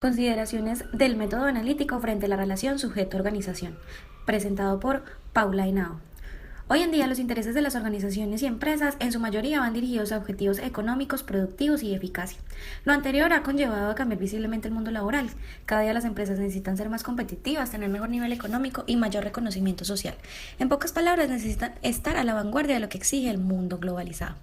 Consideraciones del método analítico frente a la relación sujeto-organización, presentado por Paula Henao. Hoy en día los intereses de las organizaciones y empresas en su mayoría van dirigidos a objetivos económicos, productivos y de eficacia. Lo anterior ha conllevado a cambiar visiblemente el mundo laboral. Cada día las empresas necesitan ser más competitivas, tener mejor nivel económico y mayor reconocimiento social. En pocas palabras, necesitan estar a la vanguardia de lo que exige el mundo globalizado.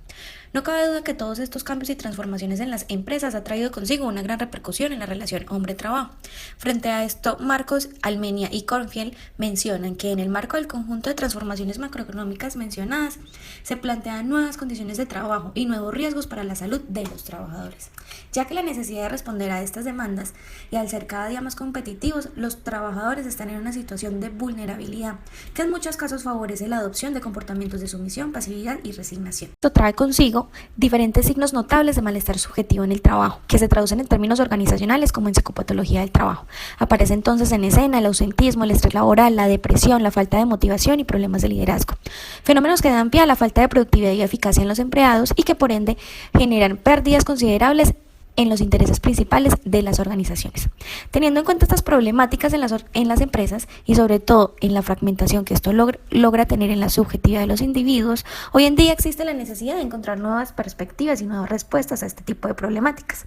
No cabe duda que todos estos cambios y transformaciones en las empresas ha traído consigo una gran repercusión en la relación hombre-trabajo. Frente a esto, Marcos, Almenia y Kornfield mencionan que en el marco del conjunto de transformaciones macroeconómicas mencionadas, se plantean nuevas condiciones de trabajo y nuevos riesgos para la salud de los trabajadores, ya que la necesidad de responder a estas demandas y al ser cada día más competitivos, los trabajadores están en una situación de vulnerabilidad, que en muchos casos favorece la adopción de comportamientos de sumisión, pasividad y resignación. Esto trae consigo diferentes signos notables de malestar subjetivo en el trabajo, que se traducen en términos organizacionales como en psicopatología del trabajo. Aparece entonces en escena el ausentismo, el estrés laboral, la depresión, la falta de motivación y problemas de liderazgo. Fenómenos que dan pie a la falta de productividad y eficacia en los empleados y que por ende generan pérdidas considerables en los intereses principales de las organizaciones. Teniendo en cuenta estas problemáticas en las empresas y sobre todo en la fragmentación que esto logra tener en la subjetividad de los individuos, hoy en día existe la necesidad de encontrar nuevas perspectivas y nuevas respuestas a este tipo de problemáticas.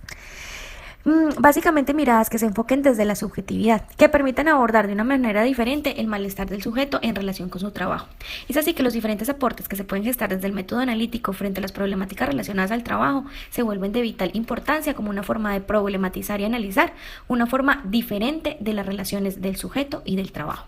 Básicamente miradas que se enfoquen desde la subjetividad, que permitan abordar de una manera diferente el malestar del sujeto en relación con su trabajo. Es así que los diferentes aportes que se pueden gestar desde el método analítico frente a las problemáticas relacionadas al trabajo se vuelven de vital importancia como una forma de problematizar y analizar una forma diferente de las relaciones del sujeto y del trabajo.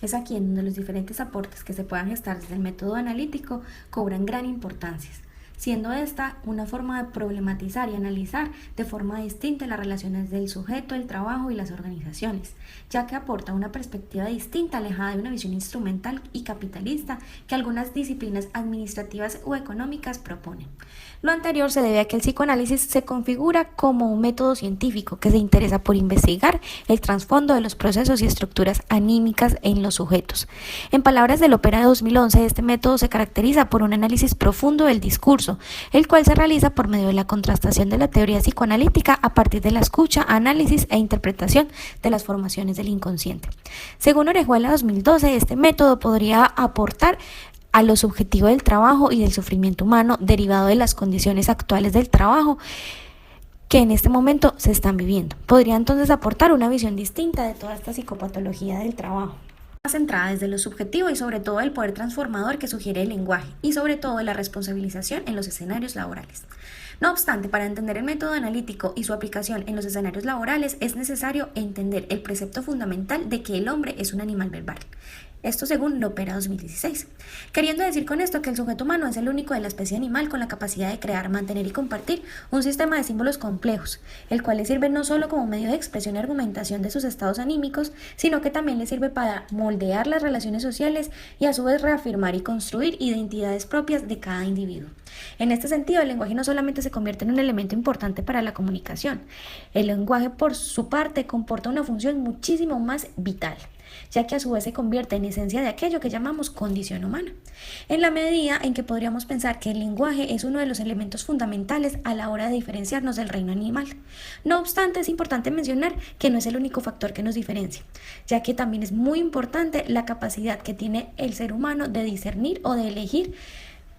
Es aquí en donde los diferentes aportes que se puedan gestar desde el método analítico cobran gran importancia, siendo esta una forma de problematizar y analizar de forma distinta las relaciones del sujeto, el trabajo y las organizaciones, ya que aporta una perspectiva distinta alejada de una visión instrumental y capitalista que algunas disciplinas administrativas o económicas proponen. Lo anterior se debe a que el psicoanálisis se configura como un método científico que se interesa por investigar el trasfondo de los procesos y estructuras anímicas en los sujetos. En palabras del Opera de 2011, este método se caracteriza por un análisis profundo del discurso, el cual se realiza por medio de la contrastación de la teoría psicoanalítica a partir de la escucha, análisis e interpretación de las formaciones del inconsciente. Según Orejuela 2012, este método podría aportar a lo subjetivo del trabajo y del sufrimiento humano derivado de las condiciones actuales del trabajo que en este momento se están viviendo. Podría entonces aportar una visión distinta de toda esta psicopatología del trabajo, más centrada desde lo subjetivo y sobre todo el poder transformador que sugiere el lenguaje y sobre todo la responsabilización en los escenarios laborales. No obstante, para entender el método analítico y su aplicación en los escenarios laborales es necesario entender el precepto fundamental de que el hombre es un animal verbal. Esto según Lopera 2016, queriendo decir con esto que el sujeto humano es el único de la especie animal con la capacidad de crear, mantener y compartir un sistema de símbolos complejos, el cual le sirve no solo como medio de expresión y argumentación de sus estados anímicos, sino que también le sirve para moldear las relaciones sociales y a su vez reafirmar y construir identidades propias de cada individuo. En este sentido, el lenguaje no solamente se convierte en un elemento importante para la comunicación, el lenguaje por su parte comporta una función muchísimo más vital, ya que a su vez se convierte en esencia de aquello que llamamos condición humana, en la medida en que podríamos pensar que el lenguaje es uno de los elementos fundamentales a la hora de diferenciarnos del reino animal. No obstante, es importante mencionar que no es el único factor que nos diferencia, ya que también es muy importante la capacidad que tiene el ser humano de discernir o de elegir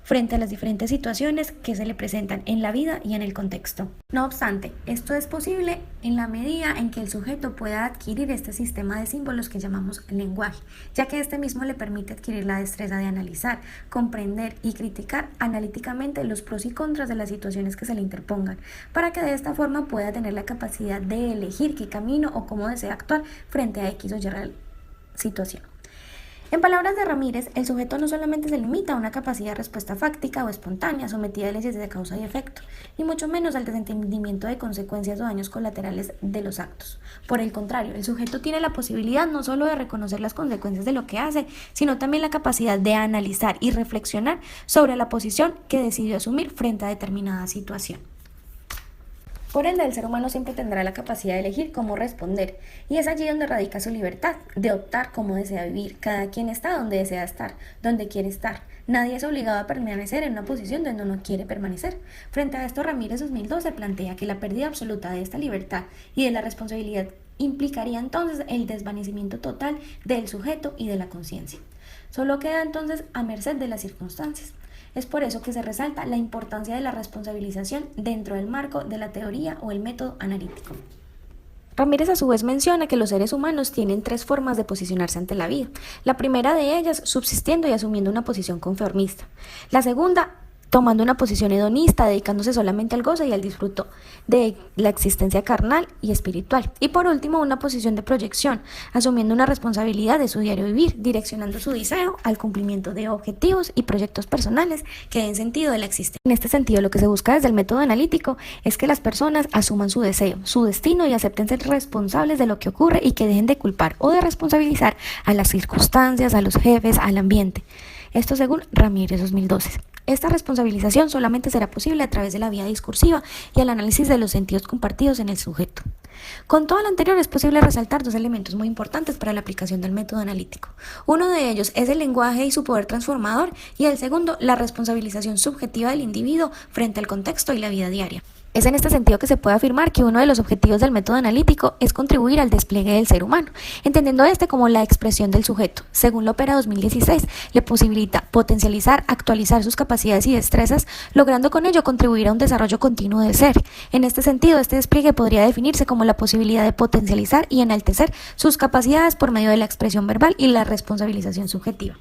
frente a las diferentes situaciones que se le presentan en la vida y en el contexto. No obstante, esto es posible en la medida en que el sujeto pueda adquirir este sistema de símbolos que llamamos lenguaje, ya que este mismo le permite adquirir la destreza de analizar, comprender y criticar analíticamente los pros y contras de las situaciones que se le interpongan, para que de esta forma pueda tener la capacidad de elegir qué camino o cómo desea actuar frente a X o Y situación. En palabras de Ramírez, el sujeto no solamente se limita a una capacidad de respuesta fáctica o espontánea sometida a leyes de causa y efecto, ni mucho menos al desentendimiento de consecuencias o daños colaterales de los actos. Por el contrario, el sujeto tiene la posibilidad no solo de reconocer las consecuencias de lo que hace, sino también la capacidad de analizar y reflexionar sobre la posición que decidió asumir frente a determinada situación. Por ende, el ser humano siempre tendrá la capacidad de elegir cómo responder, y es allí donde radica su libertad, de optar cómo desea vivir. Cada quien está donde desea estar, donde quiere estar. Nadie es obligado a permanecer en una posición donde no quiere permanecer. Frente a esto, Ramírez 2012 plantea que la pérdida absoluta de esta libertad y de la responsabilidad implicaría entonces el desvanecimiento total del sujeto y de la conciencia. Solo queda entonces a merced de las circunstancias. Es por eso que se resalta la importancia de la responsabilización dentro del marco de la teoría o el método analítico. Ramírez a su vez menciona que los seres humanos tienen tres formas de posicionarse ante la vida. La primera de ellas, subsistiendo y asumiendo una posición conformista. La segunda, tomando una posición hedonista, dedicándose solamente al goce y al disfruto de la existencia carnal y espiritual. Y por último, una posición de proyección, asumiendo una responsabilidad de su diario vivir, direccionando su deseo al cumplimiento de objetivos y proyectos personales que den sentido de la existencia. En este sentido, lo que se busca desde el método analítico es que las personas asuman su deseo, su destino y acepten ser responsables de lo que ocurre y que dejen de culpar o de responsabilizar a las circunstancias, a los jefes, al ambiente. Esto según Ramírez 2012. Esta responsabilización solamente será posible a través de la vía discursiva y el análisis de los sentidos compartidos en el sujeto. Con todo lo anterior es posible resaltar dos elementos muy importantes para la aplicación del método analítico. Uno de ellos es el lenguaje y su poder transformador, y el segundo, la responsabilización subjetiva del individuo frente al contexto y la vida diaria. Es en este sentido que se puede afirmar que uno de los objetivos del método analítico es contribuir al despliegue del ser humano, entendiendo este como la expresión del sujeto. Según Lopera 2016, le posibilita potencializar, actualizar sus capacidades y destrezas, logrando con ello contribuir a un desarrollo continuo del ser. En este sentido, este despliegue podría definirse como la posibilidad de potencializar y enaltecer sus capacidades por medio de la expresión verbal y la responsabilización subjetiva.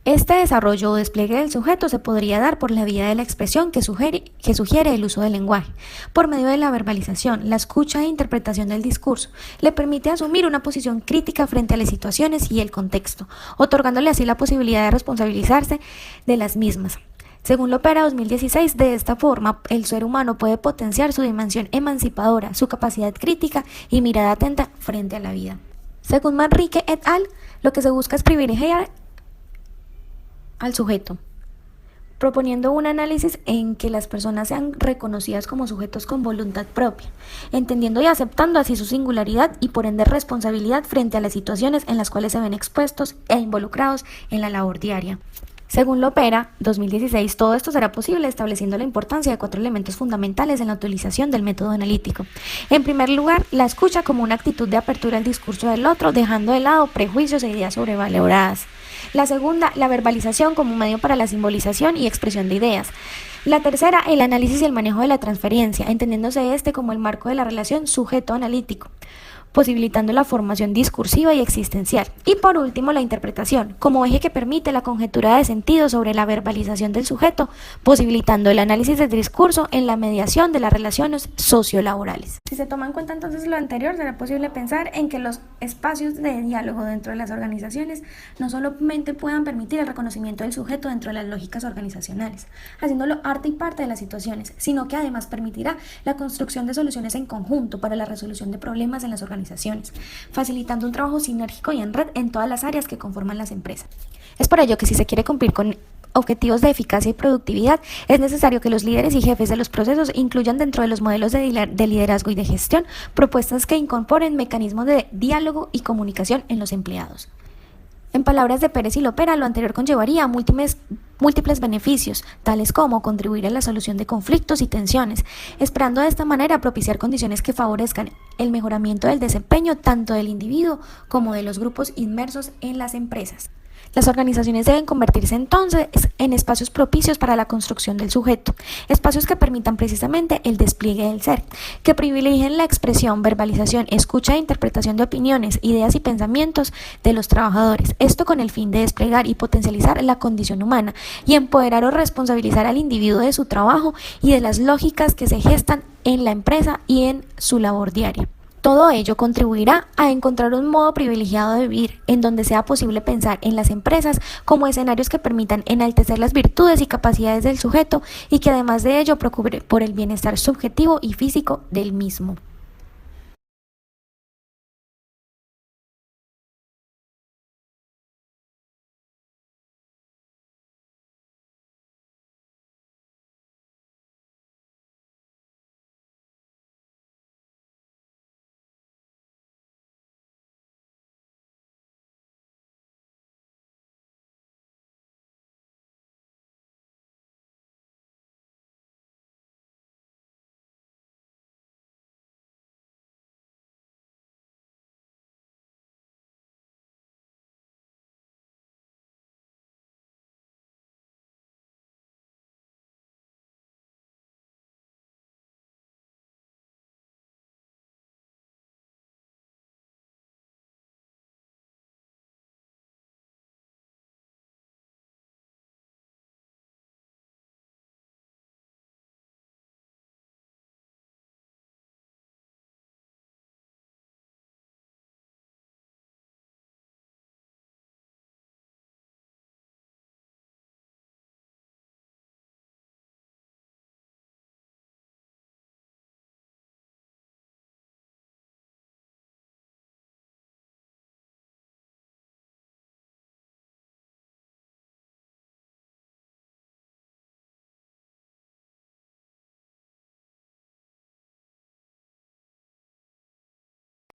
Este desarrollo o despliegue del sujeto se podría dar por la vía de la expresión que sugiere el uso del lenguaje. Por medio de la verbalización, la escucha e interpretación del discurso le permite asumir una posición crítica frente a las situaciones y el contexto, otorgándole así la posibilidad de responsabilizarse de las mismas. Según Lopera 2016, de esta forma, el ser humano puede potenciar su dimensión emancipadora, su capacidad crítica y mirada atenta frente a la vida. Según Manrique et al., lo que se busca es privilegiar al sujeto, proponiendo un análisis en que las personas sean reconocidas como sujetos con voluntad propia, entendiendo y aceptando así su singularidad y por ende responsabilidad frente a las situaciones en las cuales se ven expuestos e involucrados en la labor diaria. Según Lopera 2016, todo esto será posible estableciendo la importancia de 4 elementos fundamentales en la utilización del método analítico. En primer lugar, la escucha como una actitud de apertura al discurso del otro, dejando de lado prejuicios e ideas sobrevaloradas. La segunda, la verbalización como un medio para la simbolización y expresión de ideas. La tercera, el análisis y el manejo de la transferencia, entendiéndose este como el marco de la relación sujeto-analítico, posibilitando la formación discursiva y existencial. Y por último, la interpretación, como eje que permite la conjetura de sentido sobre la verbalización del sujeto, posibilitando el análisis del discurso en la mediación de las relaciones sociolaborales. Si se toma en cuenta entonces lo anterior, será posible pensar en que los espacios de diálogo dentro de las organizaciones no solamente puedan permitir el reconocimiento del sujeto dentro de las lógicas organizacionales, haciéndolo arte y parte de las situaciones, sino que además permitirá la construcción de soluciones en conjunto para la resolución de problemas en las organizaciones, facilitando un trabajo sinérgico y en red en todas las áreas que conforman las empresas. Es por ello que si se quiere cumplir con objetivos de eficacia y productividad, es necesario que los líderes y jefes de los procesos incluyan dentro de los modelos de liderazgo y de gestión propuestas que incorporen mecanismos de diálogo y comunicación en los empleados. En palabras de Pérez y Lopera, lo anterior conllevaría múltiples beneficios, tales como contribuir a la solución de conflictos y tensiones, esperando de esta manera propiciar condiciones que favorezcan el mejoramiento del desempeño tanto del individuo como de los grupos inmersos en las empresas. Las organizaciones deben convertirse entonces en espacios propicios para la construcción del sujeto, espacios que permitan precisamente el despliegue del ser, que privilegien la expresión, verbalización, escucha e interpretación de opiniones, ideas y pensamientos de los trabajadores, esto con el fin de desplegar y potencializar la condición humana y empoderar o responsabilizar al individuo de su trabajo y de las lógicas que se gestan en la empresa y en su labor diaria. Todo ello contribuirá a encontrar un modo privilegiado de vivir, en donde sea posible pensar en las empresas como escenarios que permitan enaltecer las virtudes y capacidades del sujeto y que además de ello procure por el bienestar subjetivo y físico del mismo.